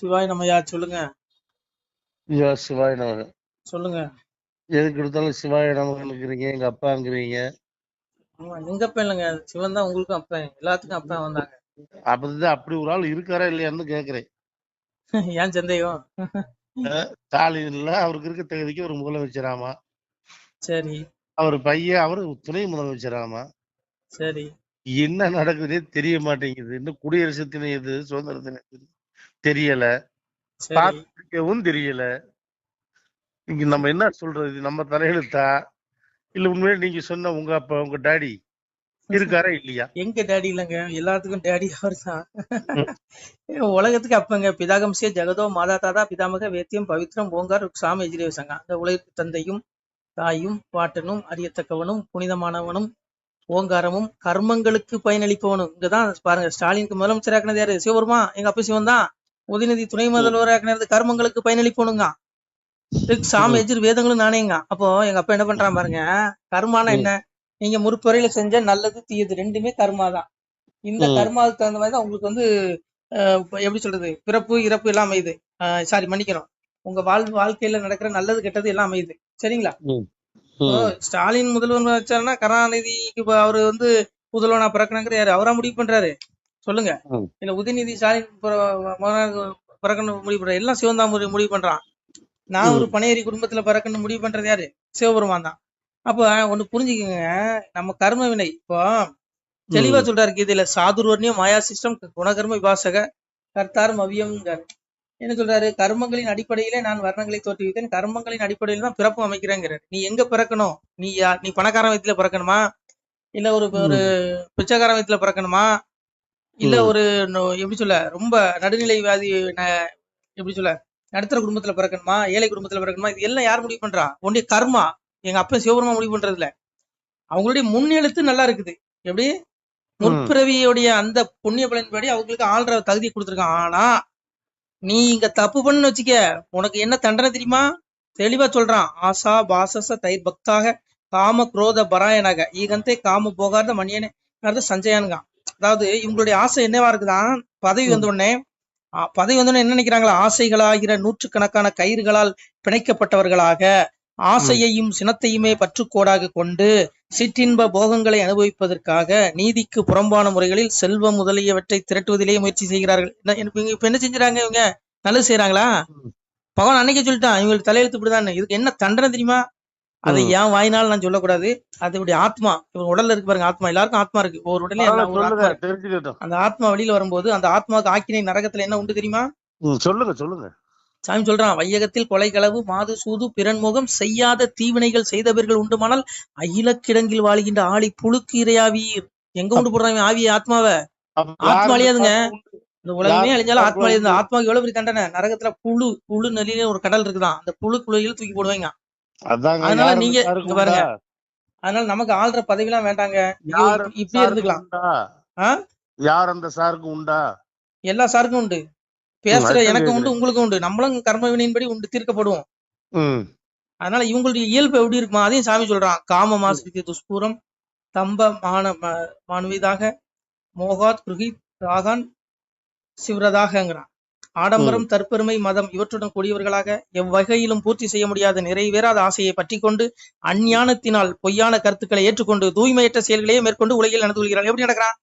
சிவாய் நம்மையா சொல்லுங்க. ஐயா சிவாய நமக. சொல்லுங்க. எதுக்கு எடுத்தாலும் சிவாய நமகங்கிறீங்க, எங்க அப்பாங்கிறீங்க. ஆமா, எங்க அப்பன் இல்லைங்க, சிவன் தான் உங்களுக்கும் அப்பன், எல்லாத்துக்கும் அப்பன் வந்தாங்க. அப்படிதான் அப்படி ஒரு ஆள் இருக்காரா இல்லையான்னு கேக்குறேன். ஏன் சந்தேகம்? ஸ்டாலின்ல அவருக்கு இருக்க தகுதிக்கு ஒரு முதலமைச்சராமா, சரி அவர் பையன் அவரு துணை முதலமைச்சராமா. சரி என்ன நடக்குதுன்னே தெரிய மாட்டேங்குது. இன்னும் குடியரசு தினம் எது, சுதந்திர தினம் எது தெரியல, சரி. பார்க்கவும் தெரியல. இங்க நம்ம என்ன சொல்றது? நம்ம தலையெழுத்தா இல்ல உண்மையிலே நீங்க சொன்ன உங்க அப்பா உங்க டாடி இருக்காரா இல்லையா? எங்க டேடி இல்லைங்க, எல்லாத்துக்கும் டேடி அவர் தான். ம், உலகத்துக்கு அப்பங்க. பிதாகம்சிய ஜெகதோ மாதா தாதா பிதாமக வேத்தியம் பவித்ரம் ஓங்கார் சாம எஜிரேசங்க. அந்த உலகத்துக்கு தந்தையும் தாயும் பாட்டனும் அறியத்தக்கவனும் புனிதமானவனும் ஓங்காரமும் கர்மங்களுக்கு பயனளிப்பவனும். இங்கதான் பாருங்க, ஸ்டாலினுக்கு முதலமைச்சர் ஆக்கினது யாரு? சிவபெருமா. எங்க அப்பா சிவன் தான். உதயநிதி துணை முதல்வர் ஆக்கினது கர்மங்களுக்கு பயனளிப்பவனுங்க. சாம எஜிர் வேதங்களும் நானேங்க. அப்போ எங்க அப்பா என்ன பண்றான் பாருங்க, கர்மானா என்ன? நீங்க முற்புறையில செஞ்ச நல்லது தீயது ரெண்டுமே கர்மா தான். இந்த கர்மாவுக்கு தகுந்த மாதிரி தான் உங்களுக்கு வந்து எப்படி சொல்றது, பிறப்பு இறப்பு எல்லாம் அமையுது. சாரி, மன்னிக்கணும், உங்க வாழ்க்கையில நடக்கிற நல்லது கெட்டது எல்லாம் அமையுது. சரிங்களா? ஸ்டாலின் முதல்வர் வச்சாருன்னா கருணாநிதிக்கு அவரு வந்து முதல்வனா பிறக்கணுங்கிற யாரு அவரா முடிவு பண்றாரு? சொல்லுங்க. இல்ல உதயநிதி ஸ்டாலின் பிறக்கணும் முடிவு பண்றாரு? எல்லாம் சிவன் தான் முடிவு பண்றான். நான் ஒரு பனையேறி குடும்பத்துல பிறக்கணும் முடிவு பண்றது யாரு? சிவபெருமான் தான். அப்ப ஒண்ணு புரிஞ்சுக்கோங்க, நம்ம கர்ம வினை இப்போ தெளிவா சொல்றாரு கீதையில, சாதுர்வர்ணியம் மாயா சிஸ்டம் குணகர்ம விபாசக கர்த்தாரும் அவியம்ங்காரு. என்ன சொல்றாரு? கர்மங்களின் அடிப்படையிலே நான் வர்ணங்களை தோற்றுவித்தேன், கர்மங்களின் அடிப்படையில தான் பிறப்பு அமைக்கிறேங்கிறாரு. நீ எங்க பிறக்கணும்? நீ பணக்காரன் வயத்துல பிறக்கணுமா, இல்ல ஒரு பிச்சைக்காரன் வயத்துல பிறக்கணுமா, இல்ல ஒரு எப்படி சொல்ல ரொம்ப நடுநிலை வியாதி எப்படி சொல்ல நடுத்தர குடும்பத்துல பிறக்கணுமா, ஏழை குடும்பத்துல பிறக்கணுமா, இது எல்லாம் யார் முடிவு பண்றா? உன்னுடைய கர்மா. எங்க அப்பா சிவபெருமா முடிவு பண்றது இல்ல. அவங்களுடைய முன்னெழுத்து நல்லா இருக்குது. எப்படி முற்பிறவியுடைய அந்த புண்ணிய பலன்படி அவங்களுக்கு ஆள்ற தகுதி கொடுத்துருக்கான். ஆனா நீ இங்க தப்பு பண்ணு வச்சுக்க, உனக்கு என்ன தண்டனை தெரியுமா? தெளிவா சொல்றான். ஆசா பாசச தைர் பக்தாக காம குரோத பராயனாக ஈகந்தே காம போகாத மணியனே சஞ்சயானுங்க. அதாவது இவங்களுடைய ஆசை என்னவா இருக்குதான், பதவி வந்த உடனே என்ன நினைக்கிறாங்களா? ஆசைகளாகிற நூற்றுக்கணக்கான கயிறுகளால் பிணைக்கப்பட்டவர்களாக ஆசையையும் சினத்தையுமே பற்றுக்கோடாக கொண்டு சிற்றின்ப போகங்களை அனுபவிப்பதற்காக நீதிக்கு புறம்பான முறைகளில் செல்வம் முதலியவற்றை திரட்டுவதிலேயே முயற்சி செய்கிறார்கள். இப்ப என்ன செஞ்சுறாங்க? இவங்க நல்லது செய்யறாங்களா? பகவான் அன்னைக்கே சொல்லிட்டான், இவங்களுக்கு தலையெழுத்து இப்படிதான். இதுக்கு என்ன தண்டனை தெரியுமா? அதை ஏன் வாயினால் நான் சொல்லக்கூடாது. அதோடைய ஆத்மா, இவங்க உடல்ல இருக்கு பாருங்க, ஆத்மா. எல்லாருக்கும் ஆத்மா இருக்கு, ஒரு உடனே அந்த ஆத்மா வெளியில வரும்போது அந்த ஆத்மாவுக்கு ஆக்கினை நரகத்துல என்ன உண்டு தெரியுமா? சொல்லுங்க சொல்லுங்க. சாமி சொல்றான், வையகத்தில் கொலை களவு மாது சூது பிறன்முகம் செய்யாத தீவினைகள் செய்தவர்கள் உண்டுமானால் அகில கிடங்கில் வாழ்கின்ற ஆளி புழுக்கு இரையாவீர். எங்க உண்டு போடுறாங்க ஆவிய ஆத்மாவை? ஆத்மா அழியாதுங்க. இந்த உலகமே அழிஞ்சாலும் ஆத்மா அழியாது. ஆத்மாவுக்கு எவ்வளவு பெரிய தண்டனை? நரகத்துல புழு நெல்லில ஒரு கடல் இருக்குதான், அந்த புழுக்குள்ள தூக்கி போடுவாங்க. அதனால நீங்க இங்க பாருங்க, அதனால நமக்கு ஆள்ற பதவி எல்லாம் வேண்டாங்க, இப்படியே இருந்துக்கலாம். யார் அந்த சாருக்கு உண்டா? எல்லா சாருக்கும் உண்டு. பேசுற எனக்கு உண்டு, உங்களுக்கு உண்டு. நம்மளும் கர்ம வினையின்படி உண்டு தீர்க்கப்படுவோம். அதனால இவங்களுடைய இயல்பு எப்படி இருக்குமா அதையும் சாமி சொல்றான். காம மாசிரிக்கு துஷ்பூரம் தம்ப மானவிதாக மோகாத் குருகித் ராகான் சிவரதாகங்கிறான். ஆடம்பரம் தற்பெருமை மதம் இவற்றுடன் கூடியவர்களாக எவ்வகையிலும் பூர்த்தி செய்ய முடியாத நிறைவேறாத ஆசையை பற்றி கொண்டு அஞ்ஞானத்தினால் பொய்யான கருத்துக்களை ஏற்றுக்கொண்டு தூய்மையற்ற செயல்களையே மேற்கொண்டு உலகில் நடந்து கொள்கிறான். எப்படி நடக்கிறான்?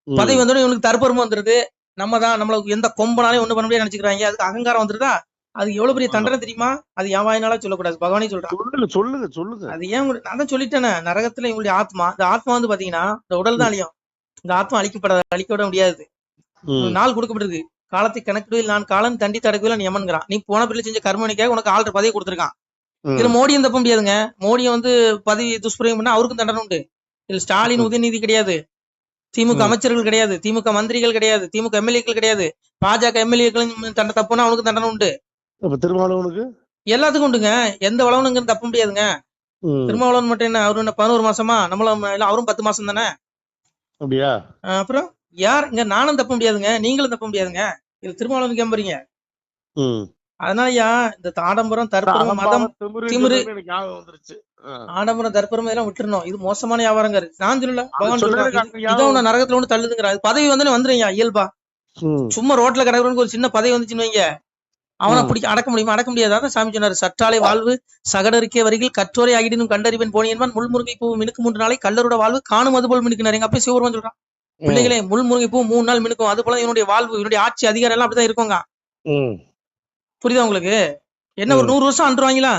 பதவி வந்தோடனே இவனுக்கு தற்பெருமை வந்துருது. நம்ம தான் நம்மளுக்கு எந்த கொம்பனாலே ஒண்ணு பண்ண முடியாது நினைச்சுக்கிறாங்க. அதுக்கு அகங்காரம் வந்துருதா? அது எவ்வளவு பெரிய தண்டனை தெரியுமா? அது என் வாயினால சொல்லக்கூடாது, பகவானே சொல்றான். சொல்லுங்க. அது ஏன் நான் தான் சொல்லிட்டேனே, நரகத்துல இவங்களுடைய ஆத்மா. இந்த ஆத்மா வந்து பாத்தீங்கன்னா இந்த உடல் தான் அழியும். இந்த ஆத்மா அழிக்கப்பட முடியாது. நாள் கொடுக்கப்பட்டிருக்கு. காலத்தை கணக்கிடுவில் நான் காலம் தண்டி தடக்குவில் யமன்கிறான். நீ போன பிள்ளை செஞ்ச கர்மணிக்காக உனக்கு ஆள்ற பதவி கொடுத்துருக்கான். இதுல மோடியும் தப்ப முடியாதுங்க. மோடியை வந்து பதவி துஷ்பிரயோகம் பண்ணா அவருக்கும் தண்டனை உண்டு. இதுல ஸ்டாலின் உதயநிதி கிடையாது, திமுக அமைச்சர்கள் கிடையாது, திமுக மந்திரிகள் கிடையாது, திமுக எம்எல்ஏக்கள் கிடையாது, பாஜக எம்எல்ஏக்களும் தப்புனா அவனுக்கு தண்டனை உண்டு. திருமாவளவனுக்கு எல்லாத்துக்கும் உண்டுங்க. எந்த வளவனுங்க தப்ப முடியாதுங்க. திருமாவளவன் மட்டும் என்ன, அவரு என்ன 11 மாசமா? நம்மளும் அவரும் 10 மாசம் தானே. அப்படியா? அப்புறம் யார் இங்க? நானும் தப்ப முடியாதுங்க, நீங்களும் தப்ப முடியாதுங்க. இது திருமாவளவனுக்கு ஏம்பறீங்க. அதனாலயா இந்த ஆடம்பரம் தற்பெருமை மதம் திமிரு, ஆடம்பரம் தற்பெருமை எல்லாம் விட்டுறணும். இது மோசமான வியாபாரங்க. நான் சொல்லல, பகவான் சொல்றான். இதை உன்ன நரகத்துல ஒண்ணு தள்ளுதுங்கிற. பதவி வந்துருங்க இயல்பா. சும்மா ரோட்ல கிடக்குறவனுக்கு ஒரு சின்ன பதவி வந்துச்சுன்னு வைங்க, அவனை பிடிக்க அடக்க முடியுமா? அடக்க முடியாது. அதான் சாமி சொன்னாரு, சற்றாலே வாழ்வு சகடருக்கே வரிகள் கற்றோரை ஆகிடினும் கண்டறிவன் போனியன்பான் முள்முருங்கை பூ மினுக்கு 3 நாளை கல்லரோட வாழ்வு காணும் அது போல் மினுக்குனாரு. எங்க அப்பா சிவபெருமான் சொல்றான், பிள்ளைகளே முள்முருங்கை பூ 3 நாள் மினுக்கும், அது போல இவனுடைய வாழ்வு, இவனுடைய ஆட்சி அதிகாரம் எல்லாம் அப்படிதான் இருக்குங்க. புரியுதா உங்களுக்கு? என்ன ஒரு 100 வருஷம் அன்றுவாங்களா?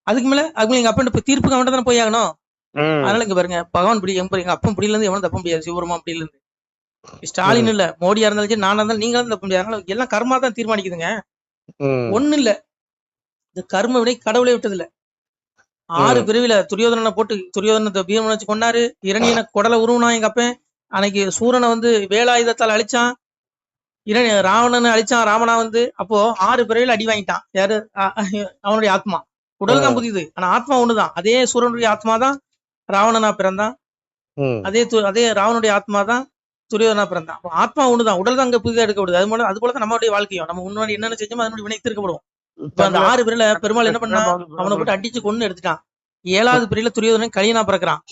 அதுக்கு மேல எங்க அப்பா தீர்ப்புக்கு அவன் தானே போய் ஆகணும். அதனால இங்க பாருங்க, பகவான் பிடி எங்க அப்பன் பிடில இருந்து எவனும் தப்ப முடியாது. சிவபெருமான் பிடில இருந்து ஸ்டாலின் இல்ல, மோடியா இருந்தாலும் சரி, நானா இருந்தாலும் நீங்களும் தப்ப முடியாது. அதனால எல்லாம் கர்மா தான் தீர்மானிக்குதுங்க. ஒண்ணு இல்ல, இந்த கர்ம வினை கடவுளை விட்டது இல்ல. 6 பிரிவில துரியோதனனை போட்டு துரியோதனத்தை பீமனை வச்சு கொண்டாரு. இரணியனை குடலை உருவனா எங்க அப்பன். அன்னைக்கு சூரனை வந்து வேலாயுதத்தால் அழிச்சான். ராவணனை அழிச்சான் ராமனா வந்து. அப்போ 6 பிறவில அடி வாங்கிட்டான். யாரு? அவனுடைய ஆத்மா. உடல் தான் புதியுது, ஆனா ஆத்மா ஒண்ணுதான். அதே சூரனுடைய ஆத்மா தான் ராவணனா பிறந்தான். அதே ராவனுடைய ஆத்மா தான் துரியோதனா பிறந்தான். அப்போ ஆத்மா ஒண்ணுதான், உடல் தான் அங்க புதிதா எடுக்கப்படுது. அது போலதான் நம்மளுடைய வாழ்க்கையும் நம்ம முன்னாடி என்னென்ன செஞ்சோமோ அதனுடைய வினை தீர்க்கப்படுவோம். இப்ப அந்த 6 பிரிவுல பெருமாள் என்ன பண்ணா, அவனை போட்டு அடிச்சு கொண்டு எடுத்துட்டான். 7வது பிரிவுல துரியோதனன் கலியனா பிறக்கிறான்.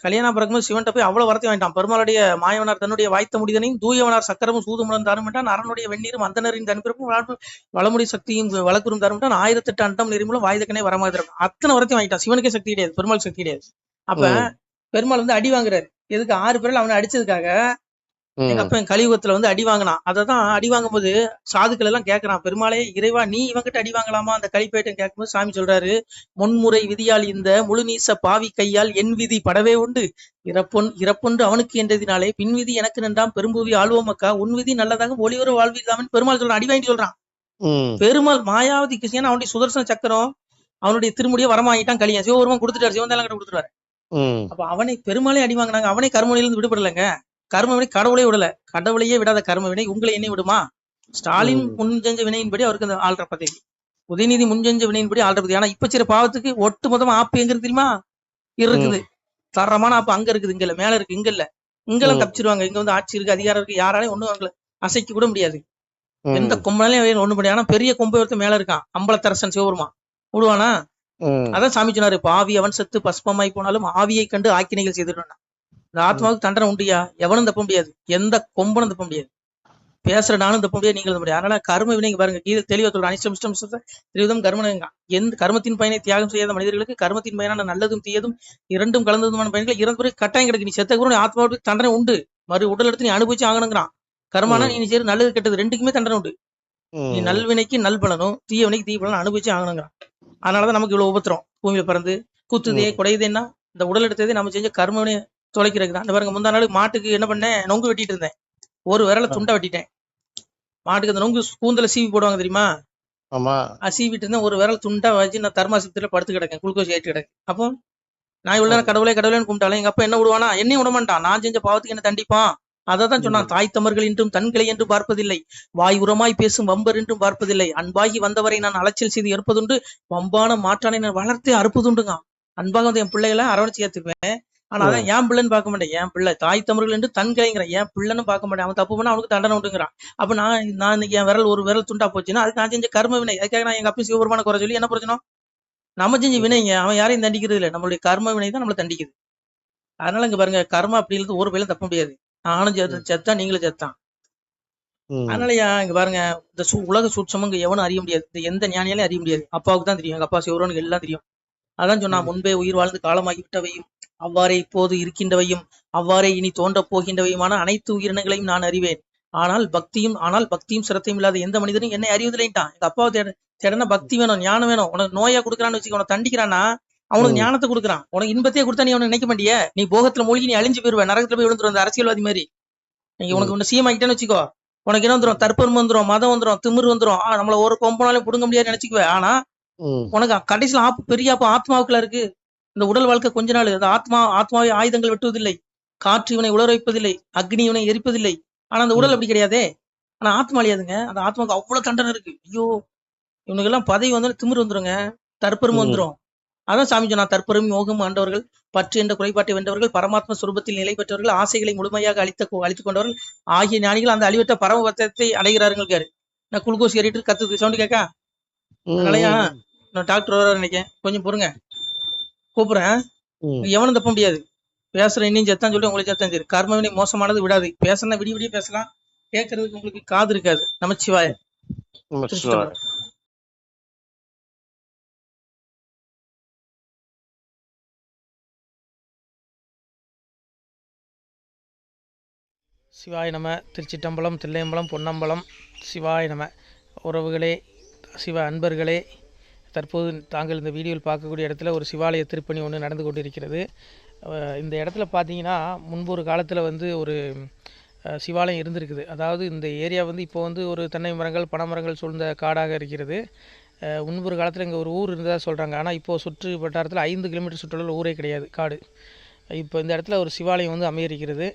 கல்யாணம் பிறக்கும்போது சிவன்ட்ட போய் அவ்வளவு வரத்தை வாங்கிட்டான். பெருமாளுடைய மாயவனார் தன்னுடைய வாய்த்த முடிதனையும் தூயவனார் சக்கரமும் சூதுமுடன் தருமிட்டான். அரணுடைய வெந்நீரும் அந்தனரின் தன்பிறப்பும் வளமுடி சக்தியும் வளக்குறும் தருமிட்டான். 1008 அண்டம் நெறிமுலம் வாய்தக்கனே வரமாக இருக்கும். அத்தனை வரத்தையும் வாங்கிட்டான். சிவனுக்கே சக்தி கிடையாது, பெருமாள் சக்தி கிடையாது. அப்ப பெருமாள் வந்து அடி வாங்குறாரு. எதுக்கு? 6 பேர்ல அவனை அடிச்சதுக்காக எங்க அப்ப கலியுகத்துல வந்து அடி வாங்கினான். அததான் அடி வாங்கும் போது சாதுக்கள் எல்லாம் கேட்கறான், பெருமாளே இறைவா நீ இவங்கிட்ட அடி வாங்கலாமா அந்த கலிப்பேட்டை கேட்கும்போது சாமி சொல்றாரு, முன்முறை விதியால் இந்த முழுநீச பாவி கையால் என் விதி படவே உண்டு, இறப்பொன்று அவனுக்கு என்றதினாலே பின் விதி எனக்கு நின்றாம் பெரும்பூவி ஆழ்வோமக்கா உன் விதி நல்லதாக ஒளிவர வாழ்விதாமன் பெருமாள் சொல்றான். அடி வாங்கிட்டு சொல்றான். பெருமாள் மாயாவதி கிருஷ்ணன் அவனுடைய சுதர்சன சக்கரம் அவனுடைய திருமுடியை வரமாகிட்டான். கலியன் சிவபெருமான் கொடுத்துட்டாரு, சிவந்தாலும் கிட்ட கொடுத்துட்டாரு. அப்ப அவனை பெருமாளே அடி வாங்கினாங்க. அவனே கர்மவினையிலிருந்து விடுபடலைங்க. கர்மவினை கடவுளே விடல, கடவுளையே விடாத கர்மவினை உங்களை என்னை விடுமா? ஸ்டாலின் முன்செஞ்ச வினையின்படி அவருக்கு அந்த ஆள்ற பதவி, உதயநிதி முன்செஞ்ச வினையின்படி ஆள்ற பதவி. ஆனா இப்ப சில பாவத்துக்கு ஒட்டு மொத்தமா ஆப்பு எங்க இருக்கு தெரியுமா? இருக்குது தரமான ஆப்பு அங்க இருக்குது, இங்க இல்ல, மேல இருக்கு, இங்க இல்ல. இங்கெல்லாம் தப்பிச்சிருவாங்க. இங்க வந்து ஆட்சி இருக்கு, அதிகாரம் இருக்கு, யாராலையும் ஒண்ணும் அவங்களை அசைக்க கூட முடியாது. எந்த கொம்பனாலையும் ஒண்ணு முடியாது. ஆனா பெரிய கொம்பை ஒருத்த மேல இருக்கான், அம்பலத்தரசன் சிவபெருமான், விடுவானா? அதான் சாமி சொன்னாரு, பாவி அவன் செத்து பஸ்பமாய் போனாலும் ஆவியை கண்டு ஆக்கினைகள் செய்துடுவான். இந்த ஆத்மாவுக்கு தண்டனை உண்டியா? எவனும் தப்ப முடியாது, எந்த கொம்பனும் தப்ப முடியாது, பேசுற நானும் தப்ப முடியாது, நீங்களும் தப்ப முடியாது. அதனால கர்ம வினைங்க பாருங்க, கீழே தெளிவா சொல்ற, அனிஷ்டம் திரிவிதம் கர்மனங்க. எந்த கர்மத்தின் பயனை தியாகம் செய்யாத மனிதர்களுக்கு கர்மத்தின் பயனான நல்லதும் தீயதும் இரண்டும் கலந்ததுமான பயன்கள் இறந்த பிறகு கட்டாயம் கிடைக்கு. நீ செத்த கூட ஆத்மாவுக்கு தண்டனை உண்டு, மறு உடல் எடுத்து நீ அனுபவிச்சு ஆகணுங்கிறான். கர்மானா நீ சரி நல்லது கெட்டது ரெண்டுக்குமே தண்டனை உண்டு. நீ நல்வினைக்கு நல்பலனும் தீயவினைக்கு தீய பலனும் அனுபவிச்சு ஆகணுங்கிறான். அதனாலதான் நமக்கு இவ்வளவு உபத்திரம். பூமியில பிறந்து குத்துதே குடையுதேன்னா இந்த உடல் எடுத்ததே நம்ம செஞ்ச கர்மவினை தொலைக்கிறது தான். பாருங்க, முந்தா நாள் மாட்டுக்கு என்ன பண்ணேன், நொங்கு வெட்டிட்டு இருந்தேன். ஒரு விரல துண்டை வெட்டிட்டேன். மாட்டுக்கு அந்த நொங்கு கூந்தல சீவி போடுவாங்க தெரியுமா? சீவிட்டு இருந்தேன். ஒரு விரல் துண்டா வச்சு நான் தர்மாசத்துல படுத்து கிடக்கேன், குளுக்கோஸ் ஏற்றி கிடக்கு. அப்போ நான் இவ்வளவு நேரம் கடவுளே கடவுளேன்னு கும்பிட்டாலும் எங்க அப்பா என்ன விடுவானா? என்னையும் விடமாட்டான். நான் செஞ்ச பாவத்துக்கு என்ன தண்டிப்பான். அதான் சொன்னான், தாய் தமர்கள் என்றும் தன்கிளை என்று பார்ப்பதில்லை, வாய் உரமாய் பேசும் வம்பர் என்றும் பார்ப்பதில்லை, அன்பாகி வந்தவரை நான் அலைச்சல் செய்து ஏற்பதுண்டு, வம்பான மாற்றானை நான் வளர்த்தே அறுப்பதுண்டுங்க. அன்பாக வந்து என் பிள்ளைகளை அரவணைச்சு ஏத்துக்குவேன். ஆனா அதான் என் பிள்ளைன்னு பார்க்க மாட்டேன். என் பிள்ளை தாய் தமிழர்கள் என்று தன்கிளைங்கிறான், என் பிள்ளைன்னு பார்க்க மாட்டேன். அவன் தப்பு பண்ணா அவனுக்கு தண்டனை உண்டுங்கிறான். அப்ப நான் இன்னைக்கு என் விரல் ஒரு விரல் துண்டா போச்சுன்னா அதுக்கு நான் செஞ்ச கர்ம வினை. அதுக்காக நான் எங்க அப்பயும் சிவபெருமான குறை சொல்லி என்ன பிரச்சனை? நம்ம செஞ்ச வினைங்க, அவன் யாரையும் தண்டிக்கிறது இல்லை, நம்மளுடைய கர்ம வினை தான் நம்மளை தண்டிக்குது. அதனால இங்க பாருங்க, கர்மா அப்படிங்கிறது ஒரு பயிலும் தப்ப முடியாது. நானும் செத்தான், நீங்களும் செத்தான். அதனாலயா இங்க பாருங்க, இந்த உலக சூட்சமும் இங்க எவனும் அறிய முடியாது, இந்த எந்த ஞானியாலையும் அறிய முடியாது. அப்பாவுக்கு தான் தெரியும், எங்க அப்பா சிவபெருமானுக்கு எல்லாம் தெரியும். அதான் சொன்னா, முன்பே உயிர் வாழ்ந்து காலமாகிவிட்டவையும் அவ்வாறே இப்போது இருக்கின்றவையும் அவ்வாறே இனி தோன்றப் போகின்றவையுமான அனைத்து உயிரினங்களையும் நான் அறிவேன். ஆனால் பக்தியும் சிரத்தையும் இல்லாத எந்த மனிதனும் என்னை அறிவதில்லைட்டான். எங்க அப்பாவை தேடனா பக்தி வேணும், ஞானம் வேணும். உனக்கு நோயா கொடுக்குறான்னு வச்சுக்க, உனக்கு தண்டிக்கிறான்னா அவனுக்கு ஞானத்தை கொடுக்குறான். உனக்கு இன்பத்தையே கொடுத்தா நீ அவனை நினைக்க மாட்டிய, நீ போகத்துல மூழ்கி நீ அழிஞ்சு போயிருவேன், நரகத்துல போய் விழுந்துரும். அந்த அரசியல்வாதி மாதிரி நீங்க உனக்கு ஒண்ணு சீமாக்கிட்டேன்னு வச்சுக்கோ, உனக்கு என்ன வந்துடும்? தற்பெருமை வந்துடும், மதம் வந்துடும், திமிர் வந்துடும். நம்மள ஒரு கொம்பனாலையும் புடுங்க முடியாது நினைச்சுக்குவேன். ஆனா உனக்கு கடைசியில பெரிய ஆத்மாவுக்குள்ள இருக்கு. இந்த உடல் வாழ்க்கை கொஞ்ச நாள், அந்த ஆத்மாவை ஆயுதங்கள் வெட்டுவதில்லை, காற்று இவனை உலர வைப்பதில்லை, அக்னி இவனை எரிப்பதில்லை. ஆனா அந்த உடல் அப்படி கிடையாதே. ஆனா ஆத்மா அழியாதுங்க, அந்த ஆத்மாவுக்கு அவ்வளவு தண்டனை இருக்கு. ஐயோ, இவனுக்கு எல்லாம் பதவி வந்து திமிர் வந்துருங்க, தற்பெருமை வந்துடும். அதான் சாமி சொன்னா, தற்பெருமை யோகம் ஆண்டவர்கள், பற்று என்ற குறைபாட்டை வென்றவர்கள், பரமாத்ம சுரூபத்தில் நிலை பெற்றவர்கள், ஆசைகளை முழுமையாக அழித்துக் கொண்டவர்கள் ஆகிய ஞானிகள் அந்த அழிவற்ற பரமபத்தத்தை அடைகிறார்கள். நான் குளுக்கோஸ் ஏறிட்டு கத்துது சவுண்ட் கேட்கா, அதனாலயா நான் டாக்டர் வர நினைக்கேன், கொஞ்சம் பொறுங்க, கூப்பிடுறேன். எவனும் தப்ப முடியாது. பேசுற இன்னும் செத்தான் சொல்லி உங்களுக்கு செத்தான் சரி. கர்மவினை மோசமானது விடாது. பேசுனா விடிய பேசலாம், கேட்கறதுக்கு உங்களுக்கு காது இருக்காது. நமச்சிவாய. திருச்சிட்டம்பலம். சிவாய நம. திருச்சிட்டம்பலம், தில்லையம்பலம், பொன்னம்பலம். சிவாய நம. உறவுகளே, சிவ அன்பர்களே, தற்போது தாங்கள் இந்த வீடியோவில் பார்க்கக்கூடிய இடத்துல ஒரு சிவாலய திருப்பணி ஒன்று நடந்து கொண்டிருக்கிறது. இந்த இடத்துல பார்த்தீங்கன்னா முன்பு ஒரு காலத்தில் ஒரு சிவாலயம் இருந்திருக்குது. அதாவது இந்த ஏரியா இப்போ ஒரு தென்னை மரங்கள், பனை மரங்கள் சூழ்ந்த காடாக இருக்கிறது. முன்பு ஒரு காலத்தில் இங்கே ஒரு ஊர் இருந்ததாக சொல்கிறாங்க. ஆனால் இப்போது சுற்று வட்டாரத்தில் 5 கிலோமீட்டர் சுற்றுலாவில் ஊரே கிடையாது, காடு. இப்போ இந்த இடத்துல ஒரு சிவாலயம் அமைய இருக்கிறது.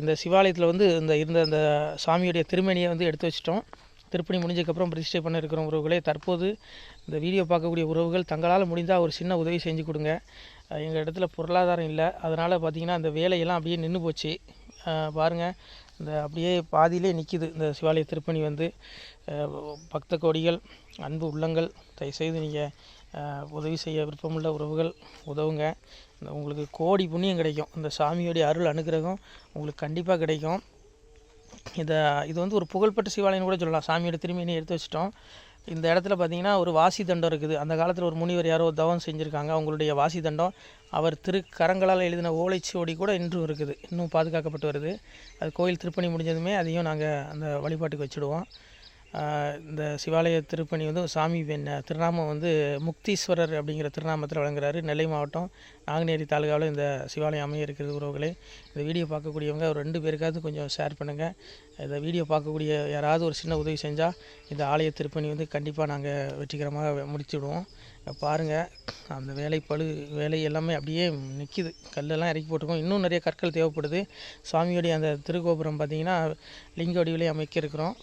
இந்த சிவாலயத்தில் இருந்த அந்த சாமியுடைய திருமேனியை எடுத்து வச்சிட்டோம். திருப்பணி முடிஞ்சதுக்கப்புறம் பிரதிஷ்டை பண்ண இருக்கிற உறவுகளே, தற்போது இந்த வீடியோ பார்க்கக்கூடிய உறவுகள் தங்களால் முடிந்தால் ஒரு சின்ன உதவி செஞ்சு கொடுங்க. எங்கள் இடத்துல பொருளாதாரம் இல்லை, அதனால் பார்த்திங்கன்னா அந்த வேலையெல்லாம் அப்படியே நின்று போச்சு. பாருங்கள், இந்த அப்படியே பாதியிலே நிற்கிது இந்த சிவாலய திருப்பணி. பக்த கோடிகள், அன்பு உள்ளங்கள், தயவுசெய்து நீங்கள் உதவி செய்ய விருப்பமுள்ள உறவுகள் உதவுங்க. உங்களுக்கு கோடி புண்ணியம் கிடைக்கும். இந்த சாமியோடைய அருள் அனுகிரகம் உங்களுக்கு கண்டிப்பாக கிடைக்கும். இது ஒரு புகழ்பெற்ற சிவாலயம் கூட சொல்லலாம். சாமியோட திருமேனியை எடுத்து வச்சிட்டோம். இந்த இடத்துல பார்த்திங்கன்னா ஒரு வாசி தண்டம் இருக்குது. அந்த காலத்தில் ஒரு முனிவர் யாரோ தவம் செஞ்சுருக்காங்க. அவங்களுடைய வாசி தண்டம் அவர் திருக்கரங்களால் எழுதின ஓலைச்சுவடி கூட இன்றும் இருக்குது, இன்னும் பாதுகாக்கப்பட்டு வருது. அது கோயில் திருப்பணி முடிஞ்சதுமே அதையும் நாங்கள் அந்த வழிபாட்டுக்கு வச்சுடுவோம். இந்த சிவாலய திருப்பணி சாமி திருநாமம் முக்தீஸ்வரர் அப்படிங்கிற திருநாமத்தில் வழங்குறாரு. நெல்லை மாவட்டம் நாங்குநேரி தாலுகாவில் இந்த சிவாலயம் அமைய இருக்கிறது. உறவுகளே, இந்த வீடியோ பார்க்கக்கூடியவங்க ஒரு 2 பேருக்காவது கொஞ்சம் ஷேர் பண்ணுங்கள். இந்த வீடியோ பார்க்கக்கூடிய யாராவது ஒரு சின்ன உதவி செஞ்சால் இந்த ஆலய திருப்பணி கண்டிப்பாக நாங்கள் வெற்றிகரமாக முடிச்சுடுவோம். பாருங்கள், அந்த வேலை எல்லாமே அப்படியே நிற்கிது. கல்லெல்லாம் இறக்கி போட்டிருக்கோம். இன்னும் நிறைய கற்கள் தேவைப்படுது. சுவாமியோடைய அந்த திருக்கோபுரம் பார்த்திங்கன்னா லிங்க வடிவிலே அமைக்க இருக்கிறோம்.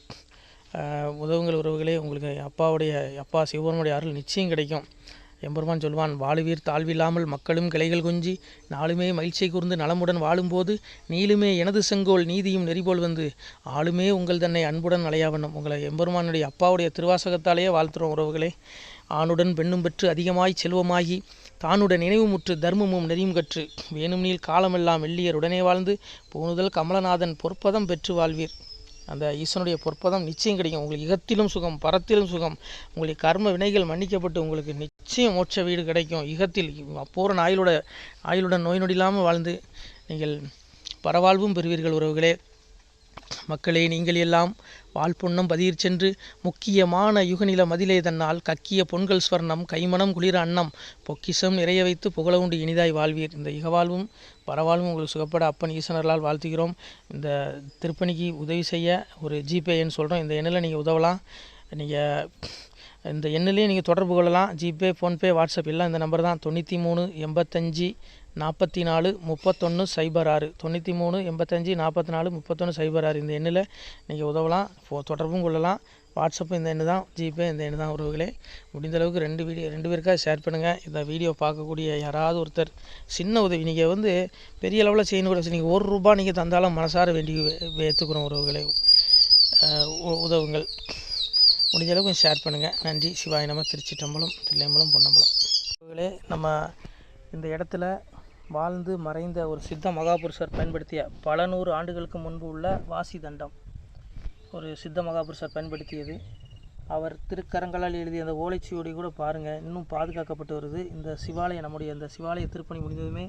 உதவுங்கள் உறவுகளே. உங்களுக்கு அப்பா சிவபெருமானுடைய அருள் நிச்சயம் கிடைக்கும். எம்பெருமான் சொல்வான், வாழுவீர் தாழ்வில்லாமல் மக்களும் கிளைகள் கொஞ்சி நாளுமே மகிழ்ச்சியை கூர்ந்து நலமுடன் வாழும்போது நீளுமே எனது செங்கோல் நீதியும் நெறிபோல் ஆளுமே உங்கள் தன்னை அன்புடன் அலையாவண்ணம். உங்களை எம்பெருமானுடைய அப்பாவுடைய திருவாசகத்தாலேயே வாழ்த்துறோம் உறவுகளே. ஆணுடன் பெண்ணும் பெற்று அதிகமாய் செல்வமாகி தானுடன் நினைவுமுற்று தர்மமும் நெறியும் கற்று வேணும்னில் காலமெல்லாம் வெள்ளியர் உடனே வாழ்ந்து போனுதல் கமலநாதன் பொற்பதம் பெற்று வாழ்வீர். அந்த ஈசனுடைய பொற்பதம் நிச்சயம் கிடைக்கும். உங்களுக்கு இகத்திலும் சுகம், பரத்திலும் சுகம். உங்களுக்கு கர்ம வினைகள் மன்னிக்கப்பட்டு உங்களுக்கு நிச்சயம் மோட்ச வீடு கிடைக்கும். இகத்தில் பூரண ஆயுளுடன் நோய் நொடி இல்லாமல் வாழ்ந்து நீங்கள் பரவாழ்வும் பெறுவீர்கள். உறவுகளே, மக்களே, நீங்கள் எல்லாம் வாழ்பொன்னம் பதியிற் சென்று முக்கியமான யுகநில மதிலே தன்னால் கக்கிய பொன்கள் ஸ்வர்ணம் கைமணம் குளிர அன்னம் பொக்கிஷம் நிறைய வைத்து புகழ உண்டு இனிதாய் வாழ்வீர். இந்த இகவாழ்வும் பரவாழ்வும் உங்களுக்கு சுகப்பட அப்பன் ஈசனர்களால் வாழ்த்துகிறோம். இந்த திருப்பணிக்கு உதவி செய்ய ஒரு ஜிபே எண் சொல்கிறோம். இந்த எண்ணில் நீங்கள் உதவலாம். நீங்கள் இந்த எண்ணிலேயே நீங்கள் தொடர்பு கொள்ளலாம். ஜிபே, ஃபோன்பே, வாட்ஸ்அப் எல்லாம் இந்த நம்பர் தான். 93 85 44 31 06. 93 85 44 31 06. இந்த எண்ணில் நீங்கள் உதவலாம், தொடர்பும் கொள்ளலாம். வாட்ஸ்அப்பு இந்த எண்ணு தான், ஜிபே இந்த எண்ணு தான். உறவுகளே, முடிந்தளவுக்கு 2 பேருக்காக ஷேர் பண்ணுங்கள். இந்த வீடியோ பார்க்கக்கூடிய யாராவது ஒருத்தர் சின்ன உதவி, நீங்கள் பெரிய அளவில் செய்யணும் கூட, நீங்கள் ₹1 நீங்கள் தந்தாலும் மனசார வேண்டி ஏற்றுக்கிறோம். உறவுகளே, உதவுங்கள். முடிஞ்ச அளவுக்கு கொஞ்சம் ஷேர் பண்ணுங்கள். நன்றி. சிவாய நம. திருச்சிட்டம்பலம், தில்லையம்பலம், பொன்னம்பலம். உறவுகளே, நம்ம இந்த இடத்துல வாழ்ந்து மறைந்த ஒரு சித்த மகாபுருஷர் பயன்படுத்திய பல 100 ஆண்டுகளுக்கு முன்பு உள்ள வாசி தண்டம் ஒரு சித்த மகாபுருஷர் பயன்படுத்தியது. அவர் திருக்கரங்களால் எழுதிய அந்த ஓலைச்சுவடி கூட பாருங்கள், இன்னும் பாதுகாக்கப்பட்டு வருது. இந்த சிவாலயம், நம்முடைய அந்த சிவாலய திருப்பணி முடிந்ததுமே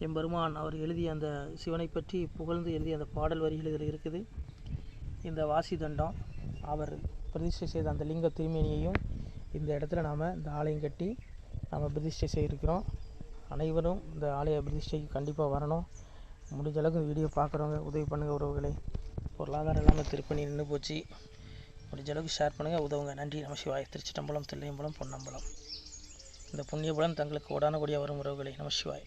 எம்பெருமான் அவர் எழுதிய அந்த சிவனை பற்றி புகழ்ந்து எழுதிய அந்த பாடல் வரிகள் இதில் இருக்குது. இந்த வாசி தண்டம் அவர் பிரதிஷ்டை செய்த அந்த லிங்க திருமேனியையும் இந்த இடத்துல நாம் இந்த ஆலயம் கட்டி நாம் பிரதிஷ்டை செய்திருக்கிறோம். அனைவரும் இந்த ஆலய பிரதிஷ்டைக்கு கண்டிப்பாக வரணும். முடிஞ்ச அளவுக்கு வீடியோ பார்க்குறவங்க உதவி பண்ணுங்கள். உறவுகளை, பொருளாதாரம் இல்லாமல் திருப்பணி நின்று போச்சு. முடிஞ்ச அளவுக்கு ஷேர் பண்ணுங்கள், உதவுங்க. நன்றி. நம சிவாய. திருச்சிட்டம்பலம், தில்லையம்பலம், பொன்னம்பலம். இந்த புண்ணிய பலன் தங்களுக்கு கோடான கோடியாக வரும். உறவுகளை, நம சிவாய.